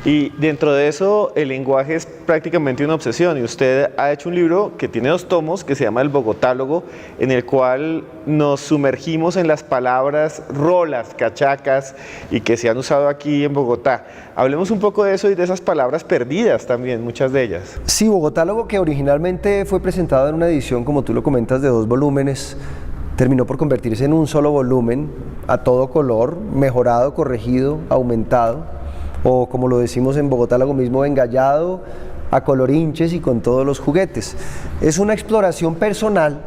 Y dentro de eso, el lenguaje es prácticamente una obsesión. Y usted ha hecho un libro que tiene 2 tomos, que se llama El Bogotálogo, en el cual nos sumergimos en las palabras rolas, cachacas, y que se han usado aquí en Bogotá. Hablemos un poco de eso y de esas palabras perdidas también, muchas de ellas. Sí, Bogotálogo, que originalmente fue presentado en una edición, como tú lo comentas, de 2 volúmenes, terminó por convertirse en un solo volumen, a todo color, mejorado, corregido, aumentado, o como lo decimos en Bogotálogo mismo, engallado a colorinches y con todos los juguetes. Es una exploración personal,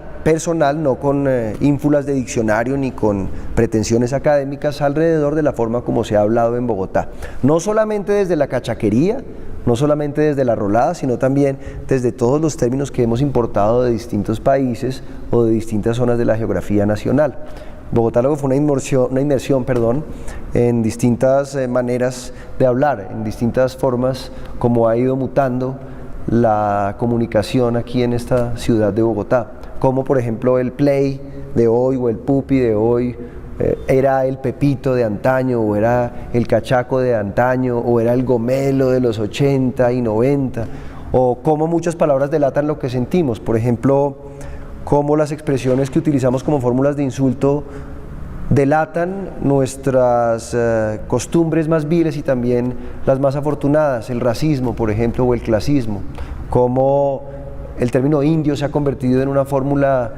no con ínfulas de diccionario ni con pretensiones académicas, alrededor de la forma como se ha hablado en Bogotá. No solamente desde la cachaquería, no solamente desde la rolada, sino también desde todos los términos que hemos importado de distintos países o de distintas zonas de la geografía nacional. Bogotálogo fue una inmersión en distintas maneras de hablar, en distintas formas como ha ido mutando la comunicación aquí en esta ciudad de Bogotá. Como por ejemplo el play de hoy o el pupi de hoy era el pepito de antaño, o era el cachaco de antaño, o era el gomelo de los 80 y 90, o cómo muchas palabras delatan lo que sentimos. Por ejemplo, cómo las expresiones que utilizamos como fórmulas de insulto delatan nuestras costumbres más viles y también las más afortunadas, el racismo, por ejemplo, o el clasismo, cómo el término indio se ha convertido en una fórmula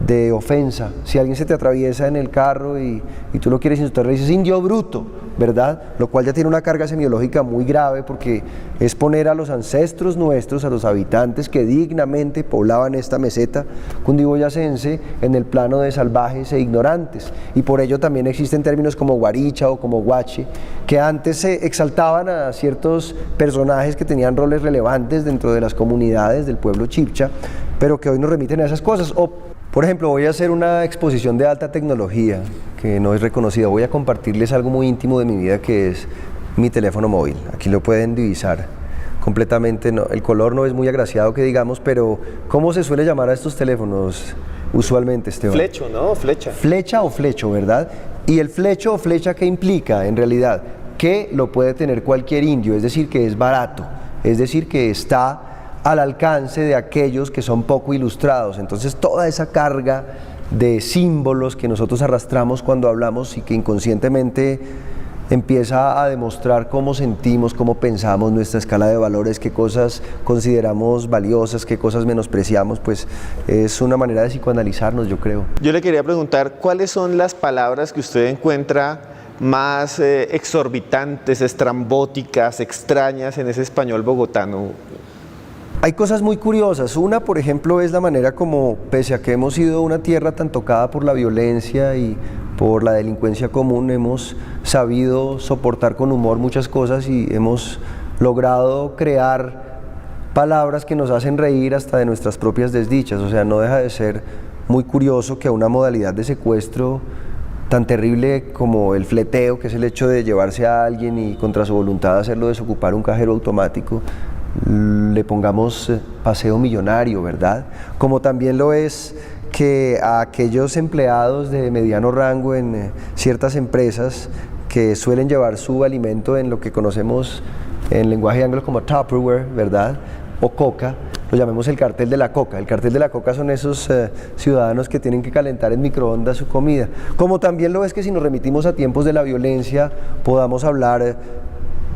de ofensa. Si alguien se te atraviesa en el carro y tú lo quieres insultar, le dices indio bruto, ¿verdad? Lo cual ya tiene una carga semiológica muy grave, porque es poner a los ancestros nuestros, a los habitantes que dignamente poblaban esta meseta cundiboyacense, en el plano de salvajes e ignorantes. Y por ello también existen términos como guaricha o como guache, que antes se exaltaban a ciertos personajes que tenían roles relevantes dentro de las comunidades del pueblo chibcha, pero que hoy nos remiten a esas cosas. O, por ejemplo, voy a hacer una exposición de alta tecnología que no es reconocida. Voy a compartirles algo muy íntimo de mi vida, que es mi teléfono móvil. Aquí lo pueden divisar completamente. No, el color no es muy agraciado que digamos, pero ¿cómo se suele llamar a estos teléfonos usualmente, Esteban? Flecho, ¿no? Flecha. Flecha o flecho, ¿verdad? Y el flecho o flecha, ¿qué implica en realidad? Que lo puede tener cualquier indio, es decir, que es barato, es decir, que está al alcance de aquellos que son poco ilustrados. Entonces toda esa carga de símbolos que nosotros arrastramos cuando hablamos y que inconscientemente empieza a demostrar cómo sentimos, cómo pensamos, nuestra escala de valores, qué cosas consideramos valiosas, qué cosas menospreciamos, pues es una manera de psicoanalizarnos, yo creo. Yo le quería preguntar, ¿cuáles son las palabras que usted encuentra más exorbitantes, estrambóticas, extrañas en ese español bogotano? Hay cosas muy curiosas. Una, por ejemplo, es la manera como, pese a que hemos sido una tierra tan tocada por la violencia y por la delincuencia común, hemos sabido soportar con humor muchas cosas y hemos logrado crear palabras que nos hacen reír hasta de nuestras propias desdichas. O sea, no deja de ser muy curioso que a una modalidad de secuestro tan terrible como el fleteo, que es el hecho de llevarse a alguien y contra su voluntad hacerlo desocupar un cajero automático, le pongamos paseo millonario, ¿verdad? Como también lo es que a aquellos empleados de mediano rango en ciertas empresas que suelen llevar su alimento en lo que conocemos en lenguaje anglo como Tupperware, ¿verdad? O coca, lo llamemos el cartel de la coca. El cartel de la coca son esos ciudadanos que tienen que calentar en microondas su comida. Como también lo es que si nos remitimos a tiempos de la violencia, podamos hablar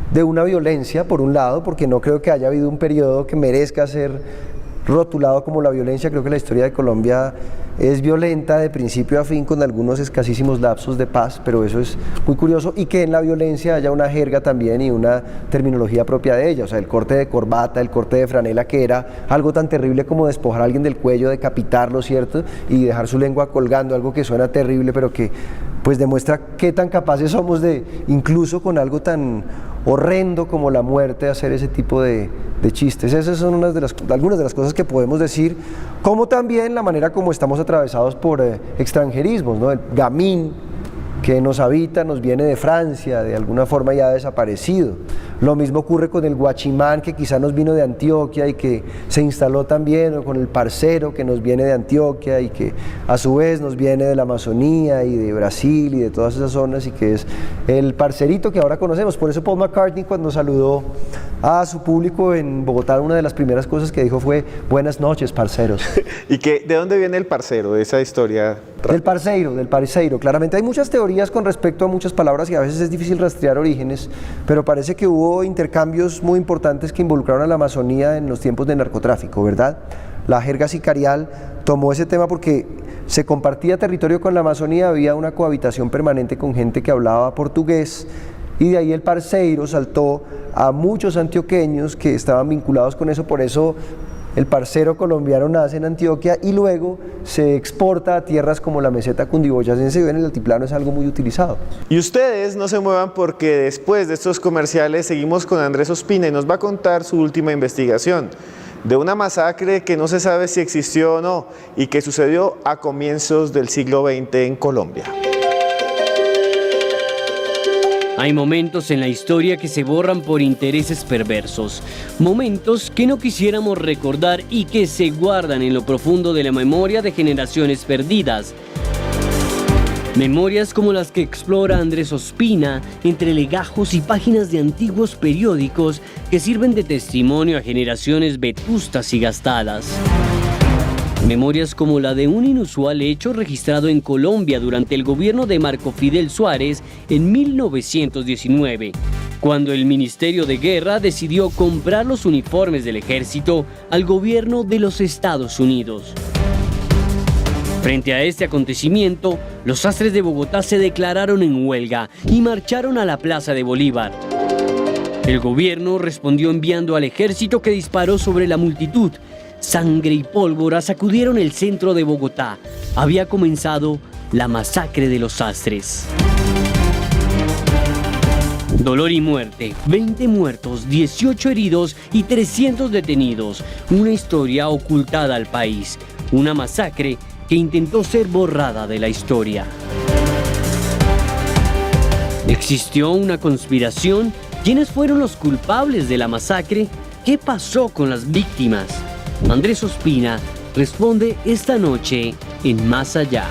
de una violencia, por un lado, porque no creo que haya habido un periodo que merezca ser rotulado como la violencia. Creo que la historia de Colombia es violenta de principio a fin, con algunos escasísimos lapsos de paz, pero eso es muy curioso, y que en la violencia haya una jerga también y una terminología propia de ella. O sea, el corte de corbata, el corte de franela, que era algo tan terrible como despojar a alguien del cuello, decapitarlo, ¿cierto? Y dejar su lengua colgando, algo que suena terrible, pero que pues demuestra qué tan capaces somos de, incluso con algo tan horrendo como la muerte, hacer ese tipo de chistes. Esas son algunas de las cosas que podemos decir, como también la manera como estamos atravesados por extranjerismos, ¿no? El gamín, que nos habita, nos viene de Francia, de alguna forma ya ha desaparecido. Lo mismo ocurre con el guachimán, que quizá nos vino de Antioquia y que se instaló también, o con el parcero, que nos viene de Antioquia y que a su vez nos viene de la Amazonía y de Brasil y de todas esas zonas, y que es el parcerito que ahora conocemos. Por eso Paul McCartney, cuando saludó a su público en Bogotá, una de las primeras cosas que dijo fue: buenas noches, parceros. ¿Y de dónde viene el parcero, esa historia? Del parceiro. Claramente hay muchas teorías con respecto a muchas palabras y a veces es difícil rastrear orígenes, pero parece que hubo intercambios muy importantes que involucraron a la Amazonía en los tiempos de narcotráfico, ¿verdad? La jerga sicarial tomó ese tema porque se compartía territorio con la Amazonía, había una cohabitación permanente con gente que hablaba portugués, y de ahí el parceiro saltó a muchos antioqueños que estaban vinculados con eso. Por eso el parcero colombiano nace en Antioquia y luego se exporta a tierras como la meseta cundiboyacense, y en el altiplano es algo muy utilizado. Y ustedes no se muevan, porque después de estos comerciales seguimos con Andrés Ospina y nos va a contar su última investigación de una masacre que no se sabe si existió o no y que sucedió a comienzos del siglo XX en Colombia. Hay momentos en la historia que se borran por intereses perversos, momentos que no quisiéramos recordar y que se guardan en lo profundo de la memoria de generaciones perdidas. Memorias como las que explora Andrés Ospina entre legajos y páginas de antiguos periódicos que sirven de testimonio a generaciones vetustas y gastadas. Memorias como la de un inusual hecho registrado en Colombia durante el gobierno de Marco Fidel Suárez en 1919, cuando el Ministerio de Guerra decidió comprar los uniformes del ejército al gobierno de los Estados Unidos. Frente a este acontecimiento, los sastres de Bogotá se declararon en huelga y marcharon a la Plaza de Bolívar. El gobierno respondió enviando al ejército, que disparó sobre la multitud. Sangre y pólvora sacudieron el centro de Bogotá. Había comenzado la masacre de los sastres. Dolor y muerte, 20 muertos, 18 heridos y 300 detenidos. Una historia ocultada al país. Una masacre que intentó ser borrada de la historia. ¿Existió una conspiración? ¿Quiénes fueron los culpables de la masacre? ¿Qué pasó con las víctimas? Andrés Ospina responde esta noche en Más Allá.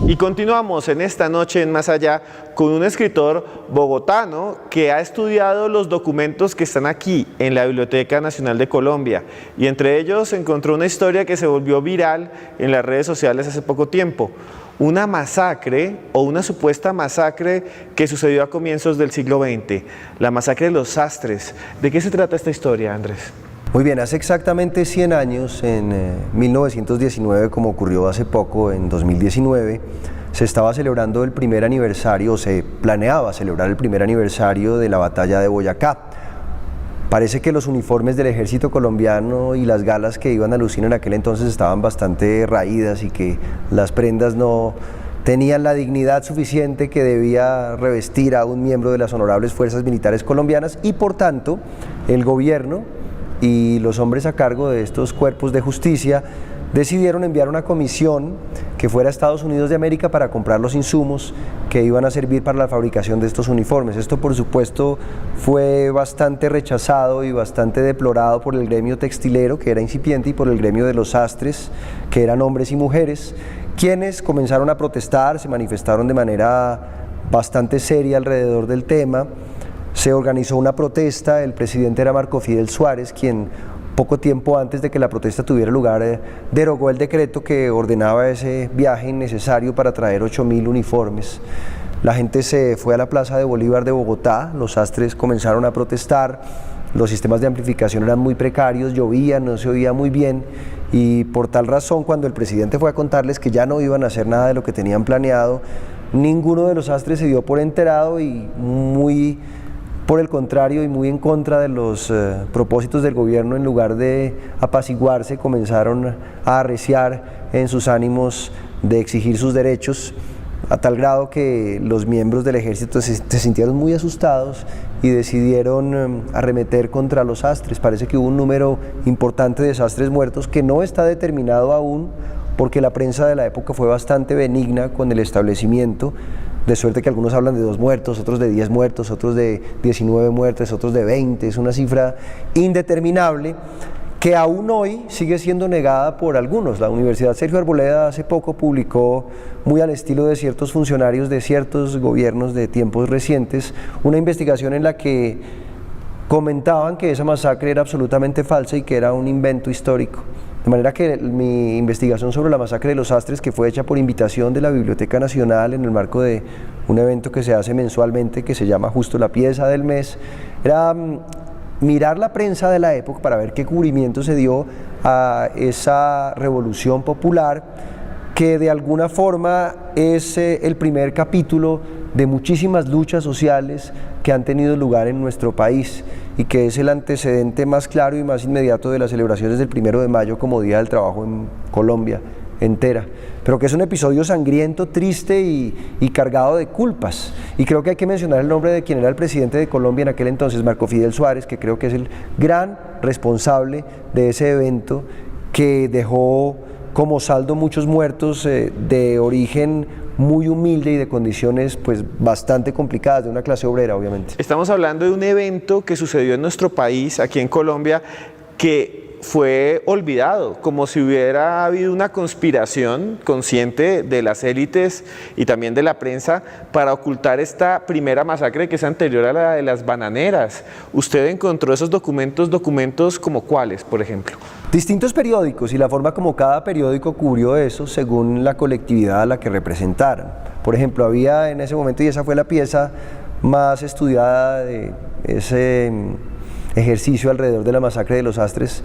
Y continuamos en esta noche en Más Allá con un escritor bogotano que ha estudiado los documentos que están aquí en la Biblioteca Nacional de Colombia, y entre ellos encontró una historia que se volvió viral en las redes sociales hace poco tiempo. Una masacre o una supuesta masacre que sucedió a comienzos del siglo XX, la masacre de los sastres. ¿De qué se trata esta historia, Andrés? Muy bien, hace exactamente 100 años, en 1919, como ocurrió hace poco, en 2019, se estaba celebrando el primer aniversario, o se planeaba celebrar el primer aniversario de la batalla de Boyacá. Parece que los uniformes del ejército colombiano y las galas que iban a lucir en aquel entonces estaban bastante raídas, y que las prendas no tenían la dignidad suficiente que debía revestir a un miembro de las honorables fuerzas militares colombianas, y por tanto el gobierno y los hombres a cargo de estos cuerpos de justicia decidieron enviar una comisión que fuera a Estados Unidos de América para comprar los insumos que iban a servir para la fabricación de estos uniformes. Esto, por supuesto, fue bastante rechazado y bastante deplorado por el gremio textilero, que era incipiente, y por el gremio de los sastres, que eran hombres y mujeres, quienes comenzaron a protestar, se manifestaron de manera bastante seria alrededor del tema. Se organizó una protesta, el presidente era Marco Fidel Suárez, quien poco tiempo antes de que la protesta tuviera lugar derogó el decreto que ordenaba ese viaje innecesario para traer 8.000 uniformes. La gente se fue a la Plaza de Bolívar de Bogotá, los sastres comenzaron a protestar, los sistemas de amplificación eran muy precarios, llovía, no se oía muy bien, y por tal razón, cuando el presidente fue a contarles que ya no iban a hacer nada de lo que tenían planeado, ninguno de los sastres se dio por enterado, y muy por el contrario y muy en contra de los propósitos del gobierno, en lugar de apaciguarse, comenzaron a arreciar en sus ánimos de exigir sus derechos. a tal grado que los miembros del ejército se sintieron muy asustados y decidieron arremeter contra los sastres. Parece que hubo un número importante de sastres muertos que no está determinado aún, porque la prensa de la época fue bastante benigna con el establecimiento, de suerte que algunos hablan de 2 muertos, otros de 10 muertos, otros de 19 muertes, otros de 20, es una cifra indeterminable que aún hoy sigue siendo negada por algunos. La Universidad Sergio Arboleda hace poco publicó, muy al estilo de ciertos funcionarios de ciertos gobiernos de tiempos recientes, una investigación en la que comentaban que esa masacre era absolutamente falsa y que era un invento histórico. De manera que mi investigación sobre la masacre de los Sastres, que fue hecha por invitación de la Biblioteca Nacional en el marco de un evento que se hace mensualmente que se llama justo La Pieza del Mes, era mirar la prensa de la época para ver qué cubrimiento se dio a esa revolución popular, que de alguna forma es el primer capítulo de muchísimas luchas sociales que han tenido lugar en nuestro país y que es el antecedente más claro y más inmediato de las celebraciones del 1 de mayo como Día del Trabajo en Colombia entera, pero que es un episodio sangriento, triste y cargado de culpas. Y creo que hay que mencionar el nombre de quien era el presidente de Colombia en aquel entonces, Marco Fidel Suárez, que creo que es el gran responsable de ese evento que dejó como saldo muchos muertos de origen muy humilde y de condiciones pues bastante complicadas, de una clase obrera obviamente. Estamos hablando de un evento que sucedió en nuestro país, aquí en Colombia, que fue olvidado, como si hubiera habido una conspiración consciente de las élites y también de la prensa para ocultar esta primera masacre que es anterior a la de las bananeras. ¿Usted encontró esos documentos como cuáles, por ejemplo? Distintos periódicos y la forma como cada periódico cubrió eso según la colectividad a la que representaran. Por ejemplo, había en ese momento, y esa fue la pieza más estudiada de ese ejercicio alrededor de la masacre de los Sastres,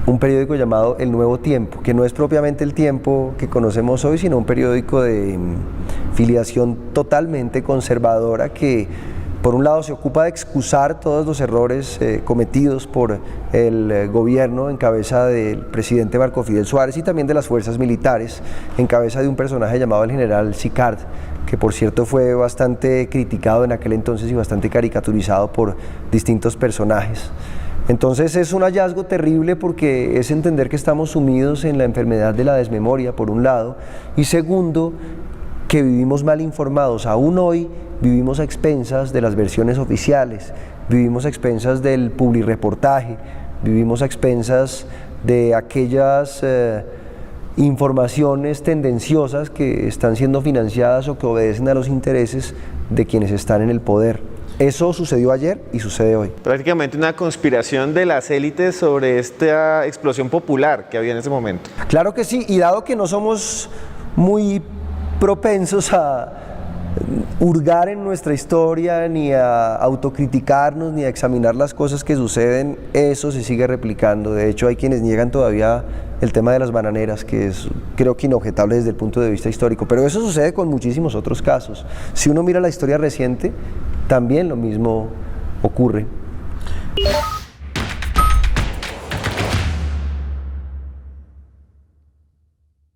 un periódico llamado El Nuevo Tiempo, que no es propiamente el Tiempo que conocemos hoy, sino un periódico de filiación totalmente conservadora que por un lado se ocupa de excusar todos los errores cometidos por el gobierno en cabeza del presidente Marco Fidel Suárez y también de las fuerzas militares en cabeza de un personaje llamado el general Sicard, que por cierto fue bastante criticado en aquel entonces y bastante caricaturizado por distintos personajes. Entonces es un hallazgo terrible porque es entender que estamos sumidos en la enfermedad de la desmemoria, por un lado, y segundo, que vivimos mal informados. Aún hoy vivimos a expensas de las versiones oficiales, vivimos a expensas del publirreportaje, vivimos a expensas de aquellas informaciones tendenciosas que están siendo financiadas o que obedecen a los intereses de quienes están en el poder. Eso sucedió ayer y sucede hoy. Prácticamente una conspiración de las élites sobre esta explosión popular que había en ese momento. Claro que sí, y dado que no somos muy propensos a hurgar en nuestra historia, ni a autocriticarnos, ni a examinar las cosas que suceden, eso se sigue replicando. De hecho, hay quienes niegan todavía el tema de las bananeras, que es, creo que inobjetable desde el punto de vista histórico, pero eso sucede con muchísimos otros casos. Si uno mira la historia reciente, también lo mismo ocurre.